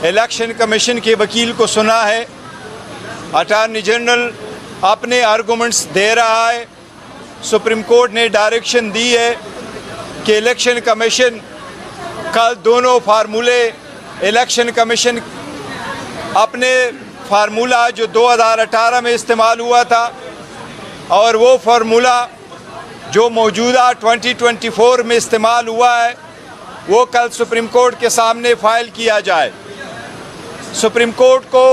Election commission के वकील को सुना है, अटॉर्नी जनरल अपने आर्गूमेंट्स दे रहा है, सुप्रीम कोर्ट ने डायरेक्शन दी है कि इलेक्शन कमीशन कल दोनों फार्मूले, इलेक्शन कमीशन अपने फार्मूला जो 2018 में इस्तेमाल हुआ था और वो फार्मूला जो मौजूदा 2024 में इस्तेमाल हुआ है वो कल सुप्रीम कोर्ट के सामने फ़ाइल किया जाए। सुप्रीम कोर्ट को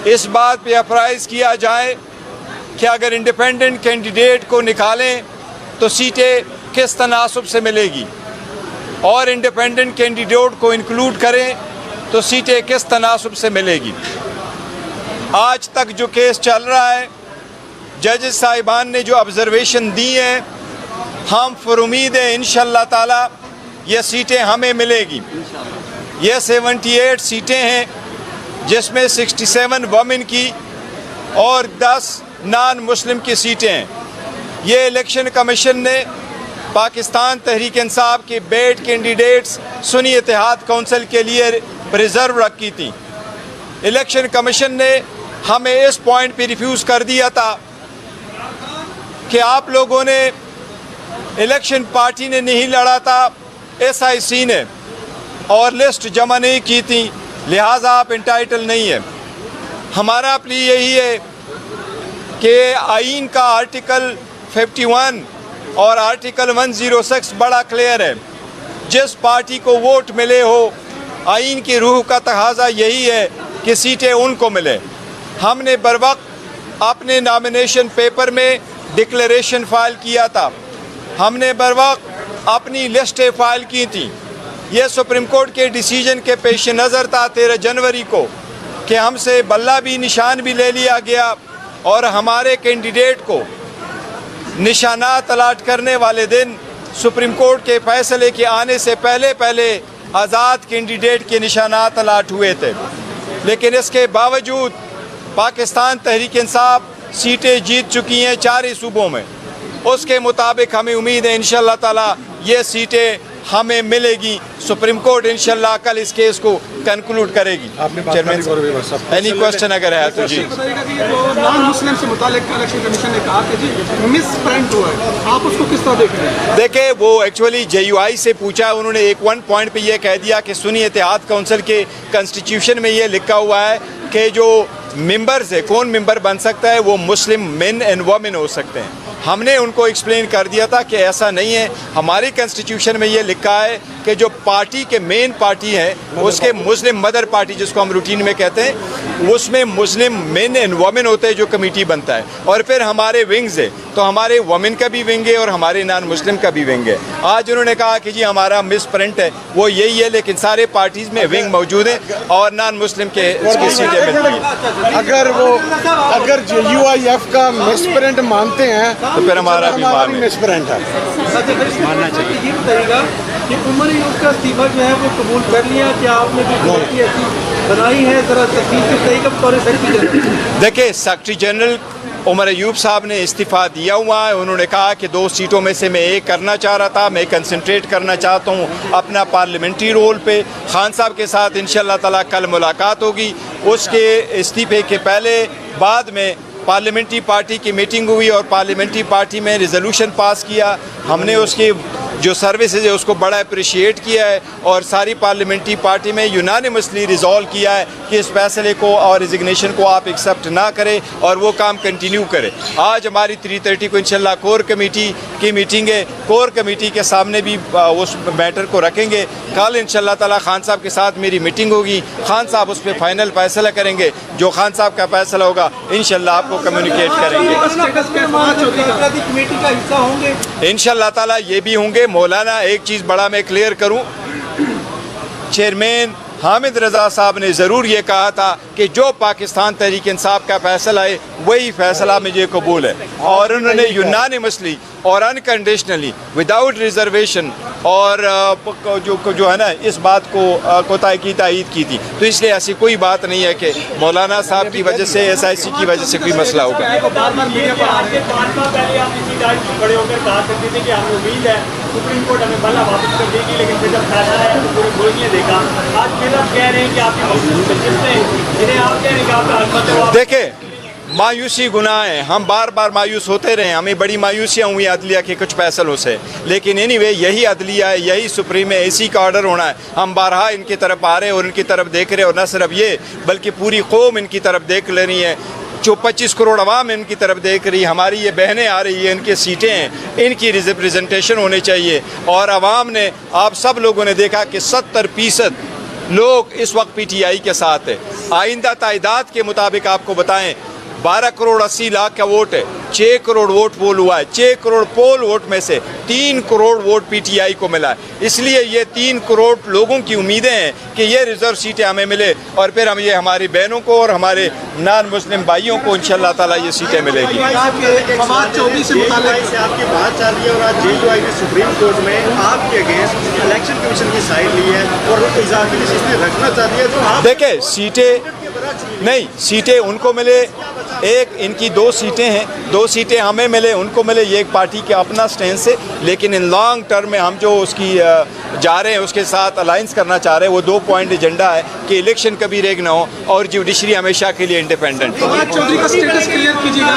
इस बात पे अप्राइज़ किया जाए कि अगर इंडिपेंडेंट कैंडिडेट को निकालें तो सीटें किस तनासब से मिलेगी और इंडिपेंडेंट कैंडिडेट को इंक्लूड करें तो सीटें किस तनासब से मिलेगी। आज तक जो केस चल रहा है, जजेस साहिबान ने जो ऑब्जर्वेशन दी हैं, हम फिर उम्मीद है इंशाअल्लाह ताला ये सीटें हमें मिलेगी। ये 78 सीटें हैं जिसमें 67 वमेन की और 10 नॉन मुस्लिम की सीटें हैं। ये इलेक्शन कमीशन ने पाकिस्तान तहरीक इंसाफ के बेड कैंडिडेट्स सुन्नी इत्तेहाद काउंसिल के लिए रिजर्व रखी थी। इलेक्शन कमीशन ने हमें इस पॉइंट पे रिफ्यूज़ कर दिया था कि आप लोगों ने, इलेक्शन पार्टी ने नहीं लड़ा था, SIC ने, और लिस्ट जमा नहीं की थी, लिहाजा आप इंटाइटल नहीं है। हमारा प्ली यही है कि आइन का आर्टिकल 51 और आर्टिकल 106 बड़ा क्लियर है। जिस पार्टी को वोट मिले हो, आइन की रूह का तकाजा यही है कि सीटें उनको मिले। हमने बरवक्त अपने नॉमिनेशन पेपर में डिक्लेरेशन फ़ाइल किया था, हमने बरवक्त अपनी लिस्टें फ़ाइल की थी। ये सुप्रीम कोर्ट के डिसीजन के पेश नज़र था 13 जनवरी को कि हमसे बल्ला भी निशान भी ले लिया गया और हमारे कैंडिडेट को निशानात अलाट करने वाले दिन सुप्रीम कोर्ट के फैसले के आने से पहले आज़ाद कैंडिडेट के निशानात अलाट हुए थे। लेकिन इसके बावजूद पाकिस्तान तहरीक इंसाफ सीटें जीत चुकी हैं 4 सूबों में। उसके मुताबिक हमें उम्मीद है इंशाअल्लाह ताला ये सीटें हमें मिलेगी। सुप्रीम कोर्ट इंशाअल्लाह कल इस केस को कंक्लूड करेगी। चेयरमैन, एनी क्वेश्चन अगर है तो जी। नॉन मुस्लिम से मुतालिक इलेक्शन कमीशन ने कहा कि जी मिस प्रिंट हुआ है, आप उसको किस तरह देख रहे हैं? देखे, वो एक्चुअली JUI से पूछा, उन्होंने एक 1 पॉइंट पे ये कह दिया कि सुन्नी इत्तेहाद काउंसिल के कॉन्स्टिट्यूशन में ये लिखा हुआ है कि जो मेंबर्स है, कौन मेंबर बन सकता है, वो मुस्लिम मेन एंड वमेन हो सकते हैं। हमने उनको एक्सप्लेन कर दिया था कि ऐसा नहीं है। हमारी कॉन्स्टिट्यूशन में ये लिखा है कि जो पार्टी के मेन पार्टी है उसके मुस्लिम मदर पार्टी जिसको हम रूटीन में कहते हैं, उसमें मुस्लिम मेन एंड वमेन होते हैं जो कमेटी बनता है। और फिर हमारे विंग्स है, तो हमारे वमेन का भी विंग है और हमारे नॉन मुस्लिम का भी विंग है। आज उन्होंने कहा कि जी हमारा मिस प्रिंट है, वो यही है, लेकिन सारे पार्टीज़ में विंग मौजूद है और नॉन मुस्लिम के इसकी सीटें मिलती हैं। अगर JUIF का मिस प्रिंट मानते हैं तो फिर हमारा भी मिस प्रिंट है। मानना चाहिए। ये बताइएगा कि उमर अयूब का इस्तीफा जो है वो कबूल कर लिया, क्या आपने भी कमेटी ऐसी बनाई है? ज़रा तफसील से बताइएगा बतौर सेक्रेटरी जनरल। देखिए, सेक्रेटरी जनरल उमर अयूब साहब ने इस्तीफ़ा दिया हुआ है। उन्होंने कहा कि 2 सीटों में से मैं एक करना चाह रहा था, मैं कंसंट्रेट करना चाहता हूँ अपना पार्लियामेंट्री रोल पे। खान साहब के साथ इंशाअल्लाह ताला कल मुलाकात होगी। उसके इस्तीफ़े के पहले बाद में पार्लियामेंट्री पार्टी की मीटिंग हुई और पार्लियामेंट्री पार्टी में रिजोल्यूशन पास किया। हमने उसकी जो सर्विसेज है उसको बड़ा अप्रिशिएट किया है और सारी पार्लियामेंट्री पार्टी में यूनानिमसली रिजॉल्व किया है कि इस फैसले को और रिजिग्नेशन को आप एक्सेप्ट ना करें और वो काम कंटिन्यू करें। आज हमारी 3:30 को इंशाल्लाह कोर कमेटी की मीटिंग है, कोर कमेटी के सामने भी उस मैटर को रखेंगे। कल इंशाल्लाह ताला खान साहब के साथ मेरी मीटिंग होगी, खान साहब उस पर फाइनल फैसला करेंगे। जो खान साहब का फैसला होगा इंशाल्लाह आपको कम्युनिकेट करेंगे। इंशाल्लाह ताला ये भी होंगे। मौलाना, एक चीज़ बड़ा मैं क्लियर करूं, चेयरमैन हामिद रज़ा साहब ने ज़रूर ये कहा था कि जो पाकिस्तान तहरीक इंसाफ का फ़ैसला है वही फ़ैसला मुझे कबूल है, और उन्होंने यूनानिमसली और अनकंडीशनली विदाउट रिजर्वेशन और जो है ना इस बात को तायीद की थी। तो इसलिए ऐसी कोई बात नहीं है कि मौलाना साहब की वजह से, SIC की वजह से कोई मसला होगा। सुप्रीम कोर्ट हमें बल्ला वापस कर देगी, लेकिन फिर जब फैसला है तो पूरे मुल्क ने देखा। आज फिर आप कह रहे हैं कि आपकी मखसूस शख्सियतें जिन्हें आप कह रहे हैं कि आपका हकमत है वो देखे, मायूसी गुनाह है। हम बार बार मायूस होते रहे, हमें बड़ी मायूसियाँ हुई अदलिया के कुछ फैसलों से, लेकिन एनीवे यही अदलिया है, यही सुप्रीम है, इसी का ऑर्डर होना है। हम बारहा इनकी तरफ आ रहे हैं और इनकी तरफ देख रहे हैं, और न सिर्फ ये बल्कि पूरी कौम इनकी तरफ देख ले रही है। जो 25 करोड़ अवाम इनकी तरफ देख रही है, हमारी ये बहनें आ रही है, इनकी सीटें हैं, इनकी रिप्रेजेंटेशन होनी चाहिए। और अवाम ने, आप सब लोगों ने देखा कि 70% लोग इस वक्त PTI के साथ है। आइंदा तादाद के मुताबिक आपको बताएं, 12 करोड़ 80 लाख का वोट है, 6 करोड़ वोट पोल हुआ है। 6 करोड़ पोल वोट में से 3 करोड़ वोट PTI को मिला है। इसलिए ये 3 करोड़ लोगों की उम्मीदें हैं कि ये रिजर्व सीटें हमें मिले, और फिर हम ये हमारी बहनों को और हमारे नॉन मुस्लिम भाइयों को इंशाल्लाह ताला ये सीटें मिलेगी। फवाद चौधरी से मुताल्लिक से आपकी बात चल रही है और आज JUI ने सुप्रीम कोर्ट में आपके अगेंस्ट इलेक्शन कमीशन की साइड ली है और इजाफी लिस्ट रखना चाहती है। तो आप देखे, सीटें नहीं, सीटें उनको मिले, एक इनकी 2 सीटें हैं, 2 सीटें हमें मिले, उनको मिले, ये एक पार्टी के अपना स्टैंड से। लेकिन इन लॉन्ग टर्म में हम जो उसकी जा रहे हैं, उसके साथ अलाइंस करना चाह रहे हैं, वो 2 पॉइंट एजेंडा है कि इलेक्शन कभी रेग ना हो और जुडिशरी हमेशा के लिए इंडिपेंडेंट हो। फवाद चौधरी का स्टेटस क्लियर कीजिएगा,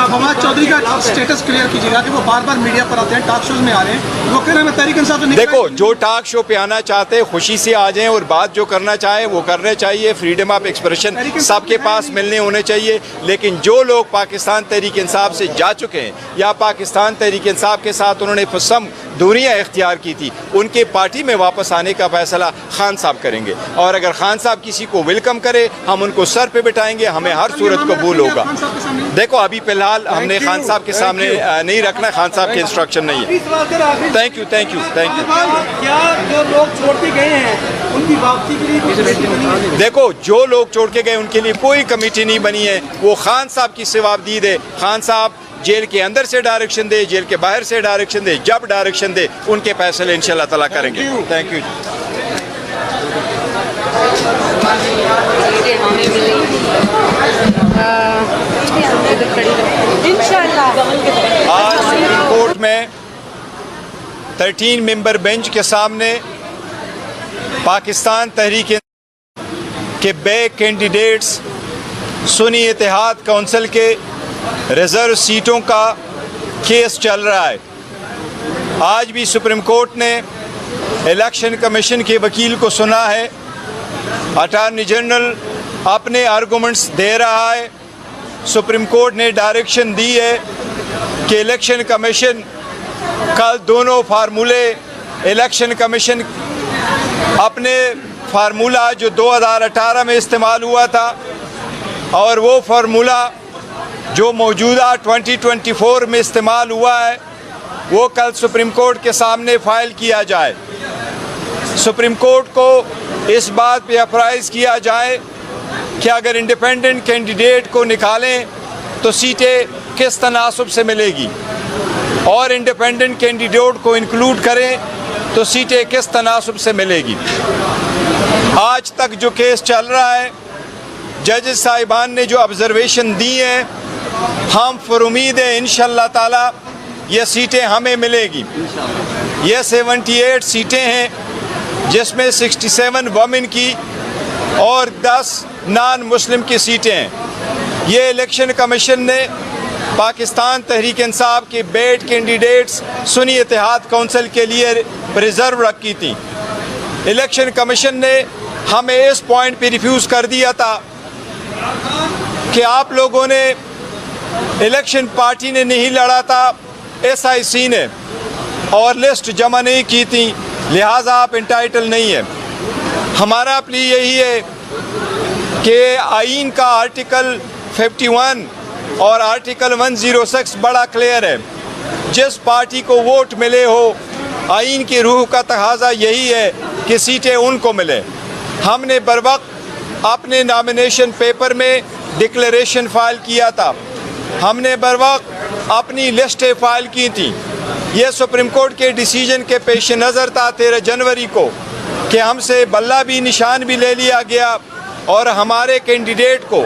फवाद चौधरी का स्टेटस क्लियर कीजिएगा कि वो बार बार मीडिया पर आते हैं, टॉक शोज में आ रहे हैं, वो कह रहे हैं तहरीक इंसाफ से। देखो, जो टॉक शो पे आना चाहते हैं खुशी से आ जाएं, और बात जो करना चाहे वो करने चाहिए। फ्रीडम ऑफ एक्सप्रेशन सबके पास मिलने होने चाहिए। लेकिन जो लोग पाकिस्तान तहरीक इंसाफ से जा चुके हैं या पाकिस्तान तहरीक इंसाफ के साथ उन्होंने फसम दूरियां इख्तियार की थी, उनके पार्टी में वापस आने का फैसला खान साहब करेंगे। और अगर खान साहब किसी को वेलकम करे, हम उनको सर पे बिठाएंगे, हमें हर सूरत कबूल होगा। देखो, अभी फिलहाल हमने खान साहब के सामने नहीं रखना, खान साहब के इंस्ट्रक्शन नहीं है। Thank you, thank you, thank you. क्या जो लोग छोड़ के गए हैं उनकी वापसी के लिए देखो, जो लोग छोड़ के गए उनके लिए कोई कमेटी नहीं बनी है। वो खान साहब की सिवाबदीद है। खान साहब जेल के अंदर से डायरेक्शन दे, जेल के बाहर से डायरेक्शन दे, जब डायरेक्शन दे उनके फैसले इंशाल्लाह ताला करेंगे। Thank you. आज सुप्रीम कोर्ट में 13 मेंबर बेंच के सामने पाकिस्तान तहरीक के बैक कैंडिडेट्स सुन्नी इत्तेहाद काउंसिल के रिजर्व सीटों का केस चल रहा है। आज भी सुप्रीम कोर्ट ने इलेक्शन कमीशन के वकील को सुना है। अटॉर्नी जनरल अपने आर्गूमेंट्स दे रहा है। सुप्रीम कोर्ट ने डायरेक्शन दी है कि इलेक्शन कमीशन कल दोनों फार्मूले, इलेक्शन कमीशन अपने फार्मूला जो 2018 में इस्तेमाल हुआ था और वो फार्मूला जो मौजूदा 2024 में इस्तेमाल हुआ है, वो कल सुप्रीम कोर्ट के सामने फाइल किया जाए। सुप्रीम कोर्ट को इस बात पे अप्राइज किया जाए कि अगर इंडिपेंडेंट कैंडिडेट को निकालें तो सीटें किस तनासब से मिलेगी, और इंडिपेंडेंट कैंडिडेट को इंक्लूड करें तो सीटें किस तनासब से मिलेगी। आज तक जो केस चल रहा है, जजेस साहिबान ने जो ऑब्जर्वेशन दी है, हम पर उम्मीद है इंशाल्लाह ताला ये सीटें हमें मिलेगी। ये 78 सीटें हैं जिसमें 67 वमेन की और 10 नॉन मुस्लिम की सीटें हैं। ये इलेक्शन कमीशन ने पाकिस्तान तहरीक इंसाफ के बैठ कैंडिडेट्स सुन्नी इत्तेहाद काउंसिल के लिए रिजर्व रखी थी। इलेक्शन कमीशन ने हमें इस पॉइंट पे रिफ्यूज़ कर दिया था कि आप लोगों ने, इलेक्शन पार्टी ने नहीं लड़ा था, SIC ने, और लिस्ट जमा नहीं की थी, लिहाजा आप इंटाइटल नहीं है। हमारा प्ली यही है कि आइन का आर्टिकल 51 और आर्टिकल 106 बड़ा क्लियर है। जिस पार्टी को वोट मिले हो, आइन की रूह का तकाजा यही है कि सीटें उनको मिले। हमने बरवक्त अपने नॉमिनेशन पेपर में डिक्लेरेशन फाइल किया था, हमने बरवक्त अपनी लिस्टें फाइल की थी। ये सुप्रीम कोर्ट के डिसीजन के पेश नज़र था 13 जनवरी को कि हमसे बल्ला भी निशान भी ले लिया गया और हमारे कैंडिडेट को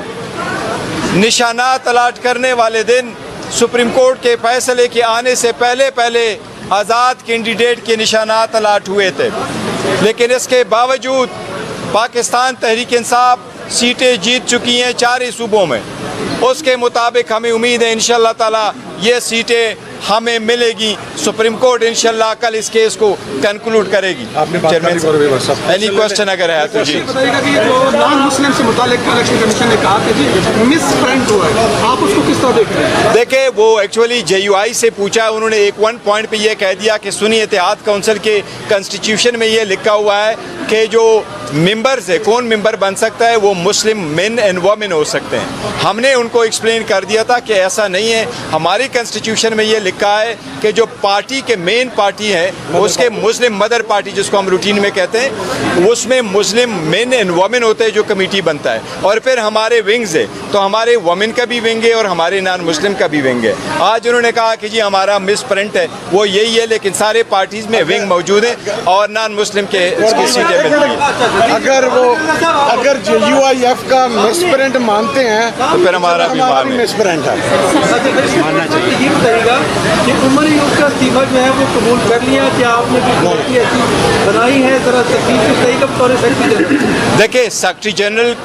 निशानात अलाट करने वाले दिन सुप्रीम कोर्ट के फैसले के आने से पहले आज़ाद कैंडिडेट के निशानात अलाट हुए थे, लेकिन इसके बावजूद पाकिस्तान तहरीक इंसाफ सीटें जीत चुकी हैं 4 ही सूबों में। उसके मुताबिक हमें उम्मीद है इंशाअल्लाह ताला ये सीटें हमें मिलेगी। सुप्रीम कोर्ट इंशाअल्लाह कल इस केस को कंक्लूड करेगी। आपने बात चेयरमैन करी बस अब। एनी क्वेश्चन अगर है तो जी। बताइएगा कि जो नॉन मुस्लिम से मुतालिक इलेक्शन कमीशन ने कहा कि जी मिस प्रिंट हुआ है, आप उसको किस तरह देख रहे हैं? देखिए, वो एक्चुअली JUI से पूछा, उन्होंने एक 1 पॉइंट पे ये कह दिया कि सुनी इत्तेहाद काउंसिल के कॉन्स्टिट्यूशन में ये लिखा हुआ है कि जो मेंबर्स है, कौन मेंबर बन सकता है, वो मुस्लिम मेन एंड वमेन हो सकते हैं। हमने उनको एक्सप्लेन कर दिया था कि ऐसा नहीं है। हमारी कॉन्स्टिट्यूशन में ये लिखा है कि जो पार्टी के मेन पार्टी है उसके मुस्लिम मदर पार्टी जिसको हम रूटीन में कहते हैं, उसमें मुस्लिम मेन एंड वमेन होते हैं जो कमेटी बनता है। और फिर हमारे विंग्स है, तो हमारे वमेन का भी विंग है और हमारे नॉन मुस्लिम का भी विंग है। आज उन्होंने कहा कि जी हमारा मिस प्रिंट है, वो यही है, लेकिन सारे पार्टीज में विंग मौजूद है और नॉन मुस्लिम के इसकी सीटें मिलती हैं। अगर JUIF का मिसप्रिंट मानते हैं तो फिर हमारा भी मान है। मिसप्रिंट है। मानना चाहिए। ये बताइएगा कि उमर अयूब का इस्तीफा जो है वो कबूल कर लिया, क्या आपने कोई कमेटी ऐसी बनाई है? जरा तफसील से बताइएगा बतौर सेक्रेटरी जनरल। देखिए, सेक्रेटरी जनरल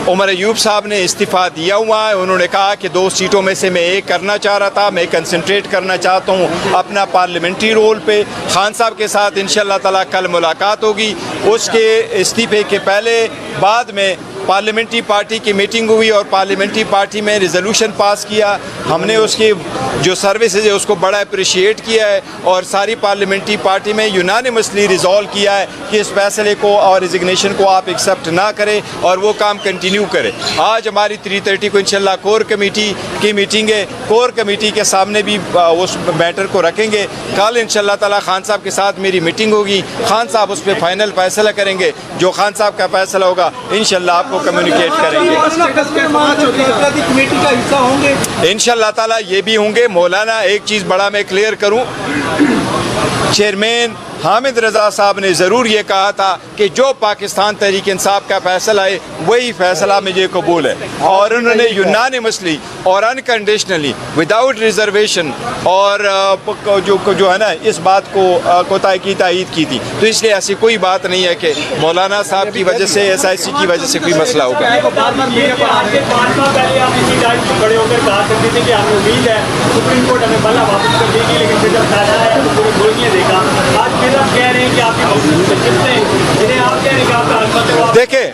उमर अयूब साहब ने इस्तीफ़ा दिया हुआ है। उन्होंने कहा कि 2 सीटों में से मैं एक करना चाह रहा था, मैं कंसंट्रेट करना चाहता हूँ अपना पार्लियामेंट्री रोल पे। खान साहब के साथ इंशाअल्लाह ताला कल मुलाकात होगी। उसके इस्तीफ़े के पहले बाद में पार्लियामेंट्री पार्टी की मीटिंग हुई और पार्लियामेंट्री पार्टी में रिजोल्यूशन पास किया। हमने उसकी जो सर्विसेज है उसको बड़ा अप्रिशिएट किया है और सारी पार्लियामेंट्री पार्टी में यूनानिमसली रिजॉल्व किया है कि इस फैसले को और रिजिग्नेशन को आप एक्सेप्ट ना करें और वो काम कंटिन्यू करें। आज हमारी 3:30 को इंशाल्लाह कोर कमेटी की मीटिंग है। कोर कमेटी के सामने भी उस मैटर को रखेंगे। कल इंशाल्लाह ताला खान साहब के साथ मेरी मीटिंग होगी। खान साहब उस पर फाइनल फैसला करेंगे। जो खान साहब का फैसला होगा इंशाल्लाह आपको कम्युनिकेट करेंगे। कमेटी का हिस्सा होंगे इंशाल्लाह ताला ये भी होंगे। मौलाना, एक चीज़ बड़ा मैं क्लियर करूं, चेयरमैन हामिद रज़ा साहब ने ज़रूर ये कहा था कि जो पाकिस्तान तहरीक इंसाफ का फ़ैसला है वही फ़ैसला मुझे कबूल है, और उन्होंने यूनानिमसली और अनकंडीशनली विदाउट रिजर्वेशन और जो है ना इस बात को तायीद की थी। तो इसलिए ऐसी कोई बात नहीं है कि मौलाना साहब की वजह से, SIC की वजह से कोई मसला होगा। खड़े होकर कहा करते थे कि हमें उम्मीद है सुप्रीम कोर्ट हमें भला वापस कर देगी, लेकिन फिर जब फैसला है तो पूरी गोलियाँ देखा। आज फिर आप कह रहे हैं कि आपकी जिन्हें आप कह रहे हैं कि आपका हकमत। देखें,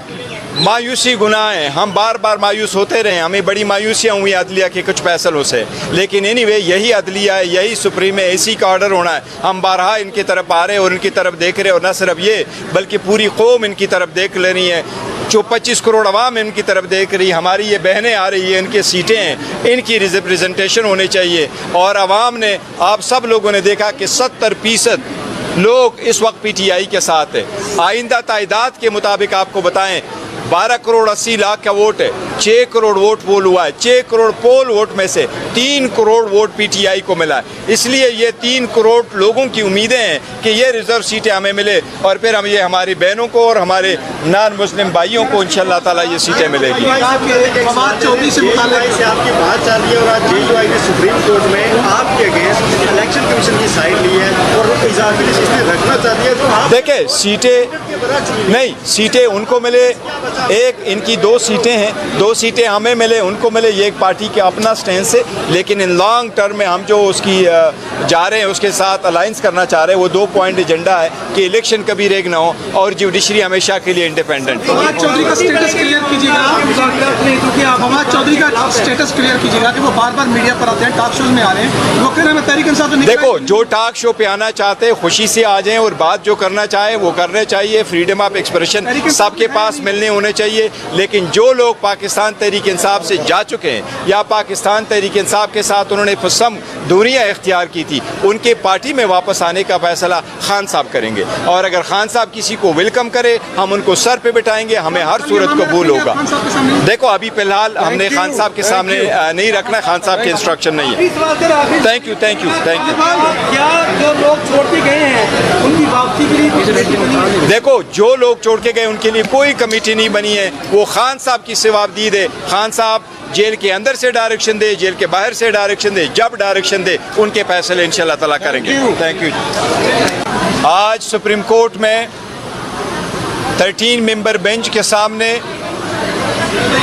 मायूसी गुनाह है। हम बार बार मायूस होते रहे, हमें बड़ी मायूसियाँ हुई अदलिया के कुछ फैसलों से, लेकिन एनीवे यही अदलिया है, यही सुप्रीम है, इसी का ऑर्डर होना है। हम बारहा इनकी तरफ आ रहे हैं और इनकी तरफ देख रहे हैं, और न सिर्फ ये बल्कि पूरी कौम इनकी तरफ देख ले रही है। जो 25 करोड़ अवाम इनकी तरफ देख रही, हमारी ये बहनें आ रही है, इनकी सीटें हैं, इनकी रिप्रेजेंटेशन होनी चाहिए। और अवाम ने, आप सब लोगों ने देखा कि 70% लोग इस वक्त PTI के साथ है। आइंदा तादाद के मुताबिक आपको बताएं 12 करोड़ 80 लाख का वोट है, 6 करोड़ वोट पोल हुआ है। 6 करोड़ पोल वोट में से 3 करोड़ वोट PTI को मिला है। इसलिए ये 3 करोड़ लोगों की उम्मीदें हैं कि ये रिजर्व सीटें हमें मिले और फिर हम ये हमारी बहनों को और हमारे नॉन मुस्लिम भाइयों को इंशाअल्लाह ताला ये सीटें मिलेगी। फवाद चौधरी से आपकी बात चल रही है और आज JUI ने सुप्रीम कोर्ट में आपके अगेंस्ट इलेक्शन कमीशन की साइड ली है और वो इजाफी लिस्ट इसमें रखना चाहती है। तो आप देखिए, सीटें नहीं, सीटें उनको मिले, एक इनकी 2 सीटें हैं, 2 सीटें हमें मिले, उनको मिले, ये एक पार्टी के अपना स्टैंड से। लेकिन इन लॉन्ग टर्म में हम जो उसकी जा रहे हैं, उसके साथ अलाइंस करना चाह रहे हैं, वो 2 पॉइंट एजेंडा है कि इलेक्शन कभी रेग ना हो और जुडिशरी हमेशा के लिए इंडिपेंडेंट हो। फवाद चौधरी का स्टेटस क्लियर कीजिएगा, फवाद चौधरी का स्टेटस क्लियर कीजिएगा कि वो बार बार मीडिया पर आते हैं, टॉक शोज में आ रहे हैं, वो कह रहे हैं तहरीक इंसाफ से। देखो, जो टॉक शो पे आना चाहते हैं खुशी से आ जाएं और बात जो करना चाहे वो करने चाहिए। फ्रीडम ऑफ एक्सप्रेशन सबके पास मिलने होने चाहिए। लेकिन जो लोग पाकिस्तान तहरीक इंसाफ से जा चुके हैं या पाकिस्तान तहरीक इंसाफ के साथ उन्होंने फसम दूरियां इख्तियार की थी, उनके पार्टी में वापस आने का फैसला खान साहब करेंगे। और अगर खान साहब किसी को वेलकम करे, हम उनको सर पे बिठाएंगे, हमें हर सूरत कबूल होगा। देखो, अभी फिलहाल हमने खान साहब के सामने नहीं रखना, खान साहब के इंस्ट्रक्शन नहीं है। Thank you, thank you, thank you. क्या जो लोग छोड़ के गए हैं उनकी वापसी के लिए? देखो, जो लोग छोड़ के गए उनके लिए कोई कमेटी नहीं बनी है। वो खान साहब की सिवाबदीद है। खान साहब जेल के अंदर से डायरेक्शन दे, जेल के बाहर से डायरेक्शन दे, जब डायरेक्शन दे उनके फैसले इंशाल्लाह ताला करेंगे। Thank you. आज सुप्रीम कोर्ट में 13 मेंबर बेंच के सामने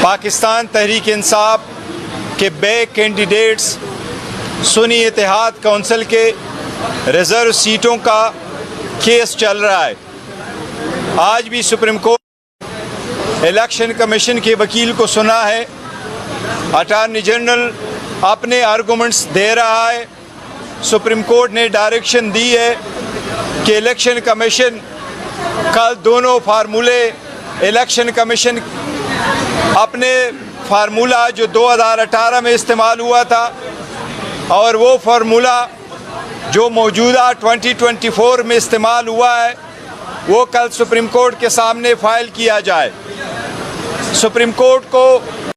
पाकिस्तान तहरीक इंसाफ के बैक कैंडिडेट्स सुन्नी इत्तेहाद कौंसिल के रिजर्व सीटों का केस चल रहा है। आज भी सुप्रीम कोर्ट इलेक्शन कमीशन के वकील को सुना है, अटॉर्नी जनरल अपने आर्गूमेंट्स दे रहा है। सुप्रीम कोर्ट ने डायरेक्शन दी है कि इलेक्शन कमीशन कल दोनों फार्मूले, इलेक्शन कमीशन अपने फार्मूला जो 2018 में इस्तेमाल हुआ था और वो फार्मूला जो मौजूदा 2024 में इस्तेमाल हुआ है वो कल सुप्रीम कोर्ट के सामने फाइल किया जाए। सुप्रीम कोर्ट को